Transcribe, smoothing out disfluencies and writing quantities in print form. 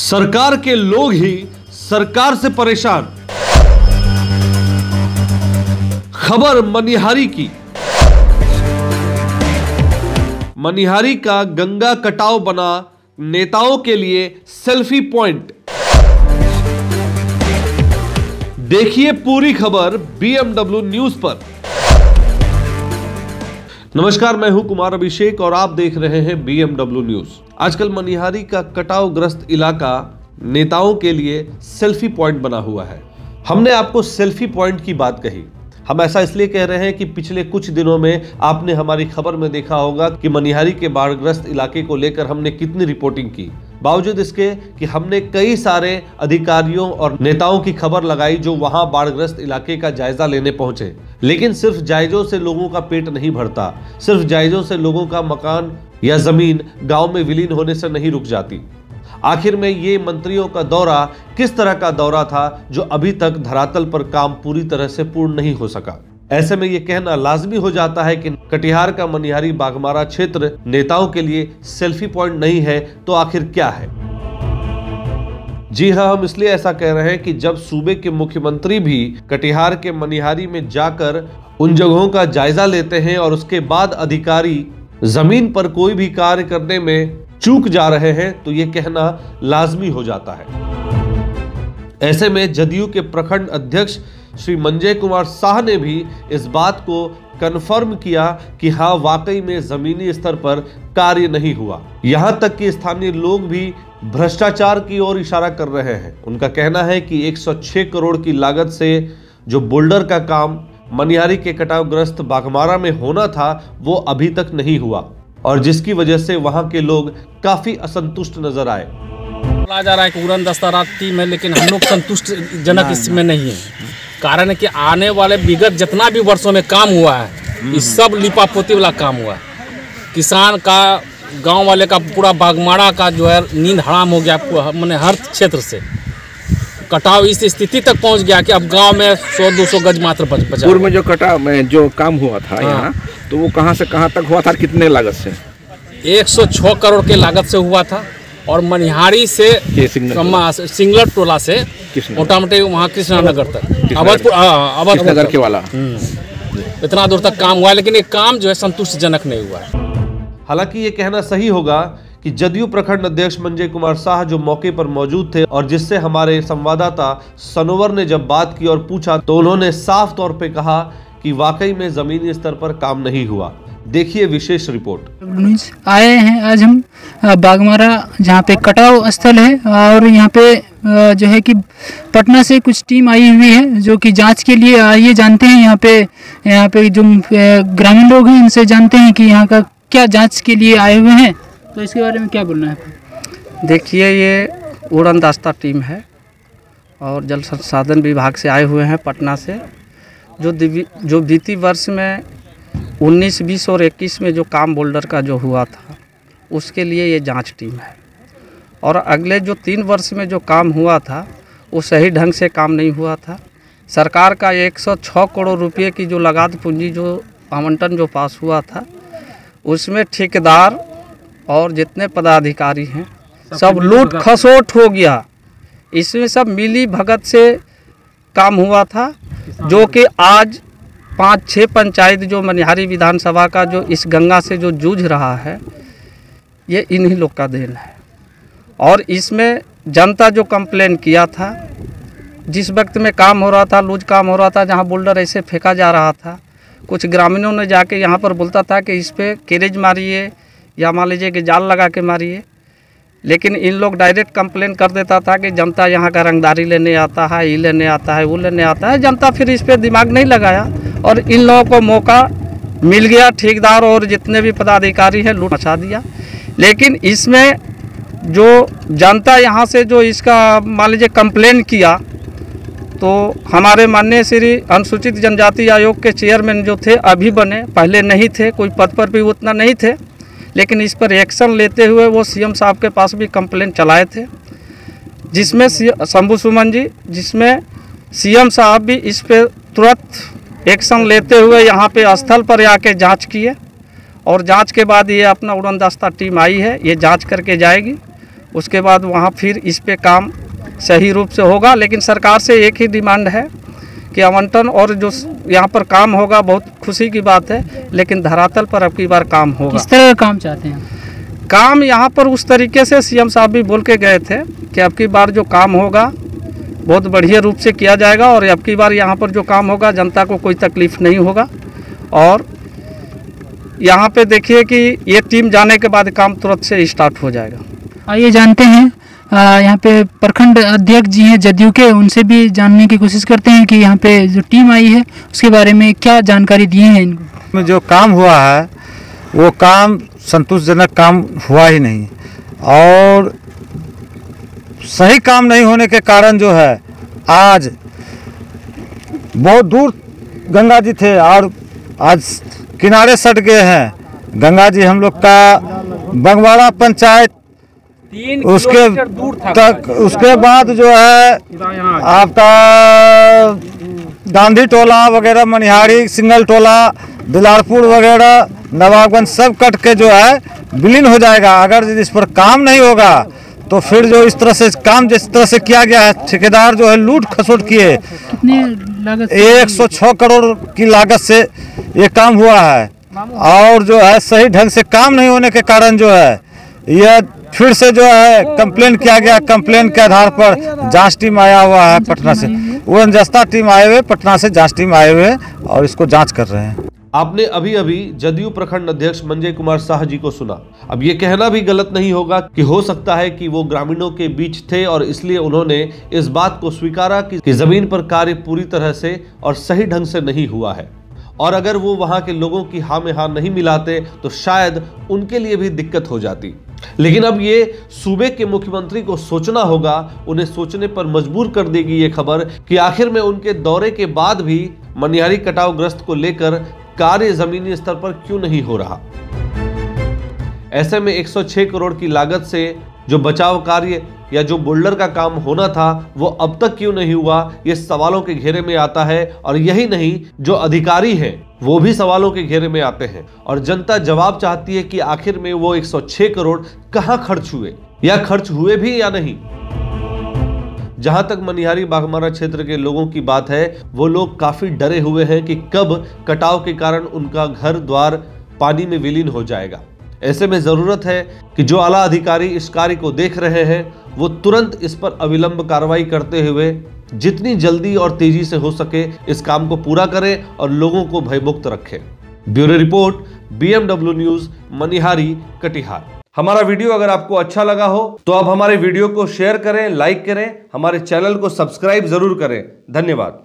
सरकार के लोग ही सरकार से परेशान। खबर मनिहारी की। मनिहारी का गंगा कटाव बना नेताओं के लिए सेल्फी पॉइंट। देखिए पूरी खबर BMW न्यूज पर। नमस्कार, मैं हूं कुमार अभिषेक और आप देख रहे हैं BMW न्यूज। आजकल मनिहारी का कटाव ग्रस्त इलाका नेताओं के लिए सेल्फी पॉइंट बना हुआ है। हमने आपको सेल्फी पॉइंट की बात कही। हम ऐसा इसलिए कह रहे हैं कि पिछले कुछ दिनों में आपने हमारी खबर में देखा होगा कि मनिहारी के बाढ़ग्रस्त इलाके को लेकर हमने कितनी रिपोर्टिंग की। बावजूद इसके कि हमने कई सारे अधिकारियों और नेताओं की खबर लगाई जो वहां बाढ़ग्रस्त इलाके का जायजा लेने पहुंचे, लेकिन सिर्फ जायजों से लोगों का पेट नहीं भरता, सिर्फ जायजों से लोगों का मकान या जमीन गांव में विलीन होने से नहीं रुक जाती। आखिर में ये मंत्रियों का दौरा किस तरह का दौरा था जो अभी तक धरातल पर काम पूरी तरह से पूर्ण नहीं हो सका। ऐसे में ये कहना लाजमी हो जाता है कि कटिहार का मनिहारी बाघमारा क्षेत्र नेताओं के लिए सेल्फी पॉइंट नहीं है तो आखिर क्या है। जी हां, हम इसलिए ऐसा कह रहे हैं कि जब सूबे के मुख्यमंत्री भी कटिहार के मनिहारी में जाकर उन जगहों का जायजा लेते हैं और उसके बाद अधिकारी जमीन पर कोई भी कार्य करने में चूक जा रहे हैं तो ये कहना लाजमी हो जाता है। ऐसे में जदयू के प्रखंड अध्यक्ष श्री मंजय कुमार शाह ने भी इस बात को कन्फर्म किया कि हाँ, वाकई में जमीनी स्तर पर कार्य नहीं हुआ। यहां तक कि स्थानीय लोग भी भ्रष्टाचार की ओर इशारा कर रहे हैं। उनका कहना है कि 106 करोड़ की लागत से जो बोल्डर का काम मनिहारी के कटावग्रस्त बाघमारा में होना था वो अभी तक नहीं हुआ और जिसकी वजह से वहां के लोग काफी असंतुष्ट नजर आए। बोला जा रहा है कि उड़न दस्ता टीम है, लेकिन हम लोग संतुष्ट जनक इसमें नहीं है। कारण है कि आने वाले विगत जितना भी वर्षों में काम हुआ है इस सब लिपापोती वाला काम हुआ है। किसान का, गांव वाले का पूरा बाघमारा का जो है नींद हराम हो गया। मैंने हर क्षेत्र से कटाव इस स्थिति तक पहुंच गया कि अब गांव में 100-200 गज मात्र बचा। पूर्व में जो कटाव में जो काम हुआ था यहाँ, तो वो कहाँ से कहाँ तक हुआ था, कितने लागत से? 106 करोड़ के लागत से हुआ था और मनिहारी से सिंगलर टोला से मोटा मोटी वहाँ कृष्णानगर तक, अवधपुर के वाला इतना दूर तक काम हुआ, लेकिन ये काम जो है संतुष्टिजनक नहीं हुआ है। हालांकि ये कहना सही होगा कि जदयू प्रखंड अध्यक्ष मंजय कुमार शाह जो मौके पर मौजूद थे और जिससे हमारे संवाददाता सनोवर ने जब बात की और पूछा तो उन्होंने साफ तौर पे कहा कि वाकई में जमीनी स्तर पर काम नहीं हुआ। देखिए विशेष रिपोर्ट। आए हैं आज हम बाघमारा जहाँ पे कटाव स्थल है और यहाँ पे जो है कि पटना से कुछ टीम आई हुई है जो कि जांच के लिए आइए। जानते हैं यहाँ पे जो ग्रामीण लोग हैं इनसे जानते हैं कि यहाँ का क्या जांच के लिए आए हुए हैं, तो इसके बारे में क्या बोलना है? देखिए, ये उड़न दस्ता टीम है और जल संसाधन विभाग से आए हुए हैं पटना से। जो बीती वर्ष में 19, 20 और 21 में जो काम बोल्डर का जो हुआ था उसके लिए ये जांच टीम है। और अगले जो 3 वर्ष में जो काम हुआ था वो सही ढंग से काम नहीं हुआ था। सरकार का 106 करोड़ रुपये की जो लगात पूंजी जो आवंटन जो पास हुआ था उसमें ठेकेदार और जितने पदाधिकारी हैं सब लूट खसोट हो गया। इसमें सब मिली भगत से काम हुआ था, जो कि आज 5-6 पंचायत जो मनिहारी विधानसभा का जो इस गंगा से जो जूझ रहा है ये इन्हीं लोग का देन है। और इसमें जनता जो कंप्लेन किया था, जिस वक्त में काम हो रहा था, लूज काम हो रहा था, जहां बोल्डर ऐसे फेंका जा रहा था, कुछ ग्रामीणों ने जाके यहाँ पर बोलता था कि इस पर कैरेज मारिए या मान लीजिए कि जाल लगा के मारिए, लेकिन इन लोग डायरेक्ट कंप्लेन कर देता था कि जनता यहाँ का रंगदारी लेने आता है, ये लेने आता है, वो लेने आता है। जनता फिर इस पर दिमाग नहीं लगाया और इन लोगों को मौका मिल गया, ठेकेदार और जितने भी पदाधिकारी हैं लूट मचा दिया। लेकिन इसमें जो जनता यहाँ से जो इसका मान लीजिए कंप्लेन किया, तो हमारे माननीय श्री अनुसूचित जनजाति आयोग के चेयरमैन जो थे अभी बने, पहले नहीं थे, कोई पद पर भी उतना नहीं थे, लेकिन इस पर एक्शन लेते हुए वो सीएम साहब के पास भी कंप्लेन चलाए थे, जिसमें शंभू सुमन जी, जिसमें सीएम साहब भी इस पर तुरंत एक्शन लेते हुए यहाँ पे स्थल पर आके जांच किए और जांच के बाद ये अपना उड़न दस्ता टीम आई है, ये जांच करके जाएगी उसके बाद वहाँ फिर इस पे काम सही रूप से होगा। लेकिन सरकार से एक ही डिमांड है कि आवंटन और जो यहाँ पर काम होगा, बहुत खुशी की बात है, लेकिन धरातल पर अब की बार काम होगा। किस तरह का काम चाहते हैं? काम यहाँ पर उस तरीके से सीएम साहब भी बोल के गए थे कि अब की बार जो काम होगा बहुत बढ़िया रूप से किया जाएगा और अब की बार यहाँ पर जो काम होगा जनता को कोई तकलीफ नहीं होगा। और यहाँ पे देखिए कि ये टीम जाने के बाद काम तुरंत से स्टार्ट हो जाएगा। आइए जानते हैं, यहाँ पे प्रखंड अध्यक्ष जी हैं जदयू के, उनसे भी जानने की कोशिश करते हैं कि यहाँ पे जो टीम आई है उसके बारे में क्या जानकारी दिए हैं इनको। में जो काम हुआ है वो काम संतोषजनक काम हुआ ही नहीं, और सही काम नहीं होने के कारण जो है आज बहुत दूर गंगा जी थे और आज किनारे सट गए हैं। गंगा जी हम लोग का बंगवाड़ा पंचायत उसके तक, उसके बाद जो है आपका गांधी टोला वगैरह, मनिहारी, सिंगल टोला, दिलारपुर वगैरह, नवाबगंज सब कट के जो है विलीन हो जाएगा। अगर इस पर काम नहीं होगा तो फिर जो इस तरह से काम जिस तरह से किया गया है, ठेकेदार जो है लूट खसोट किए, कितने लागत? 106 करोड़ की लागत से ये काम हुआ है। और जो है सही ढंग से काम नहीं होने के कारण जो है यह फिर से जो है कंप्लेन किया गया। कंप्लेन के आधार पर जांच टीम आया हुआ है पटना से, वो अंजस्ता टीम आए हुए पटना से, जांच टीम आए हुए और इसको जांच कर रहे हैं। आपने अभी अभी जदयू प्रखंड अध्यक्ष मंजय कुमार शाह जी को सुना। अब ये कहना भी गलत नहीं होगा कि हो सकता है कि वो ग्रामीणों के बीच थे और इसलिए उन्होंने इस बात को स्वीकारा कि जमीन पर कार्य पूरी तरह से और सही ढंग से नहीं हुआ है, और अगर वो वहां के लोगों की हाँ में हाँ नहीं मिलाते तो शायद उनके लिए भी दिक्कत हो जाती। लेकिन अब ये सूबे के मुख्यमंत्री को सोचना होगा, उन्हें सोचने पर मजबूर कर देगी ये खबर कि आखिर में उनके दौरे के बाद भी मनिहारी कटावग्रस्त को लेकर कार्य जमीनी स्तर पर क्यों नहीं हो रहा। ऐसे में 106 करोड़ की लागत से जो बचाव कार्य या जो बोल्डर का काम होना था वो अब तक क्यों नहीं हुआ, ये सवालों के घेरे में आता है। और यही नहीं, जो अधिकारी हैं वो भी सवालों के घेरे में आते हैं और जनता जवाब चाहती है कि आखिर में वो 106 करोड़ कहां खर्च हुए या खर्च हुए भी या नहीं। जहां तक मनिहारी बाघमारा क्षेत्र के लोगों की बात है, वो लोग काफी डरे हुए हैं कि कब कटाव के कारण उनका घर द्वार पानी में विलीन हो जाएगा। ऐसे में जरूरत है कि जो आला अधिकारी इस कार्य को देख रहे हैं वो तुरंत इस पर अविलंब कार्रवाई करते हुए जितनी जल्दी और तेजी से हो सके इस काम को पूरा करें और लोगों को भयमुक्त रखें। Bureau report, BMW news, Manihari, Katihar. हमारा वीडियो अगर आपको अच्छा लगा हो तो आप हमारे वीडियो को शेयर करें, लाइक करें, हमारे चैनल को सब्सक्राइब जरूर करें। धन्यवाद।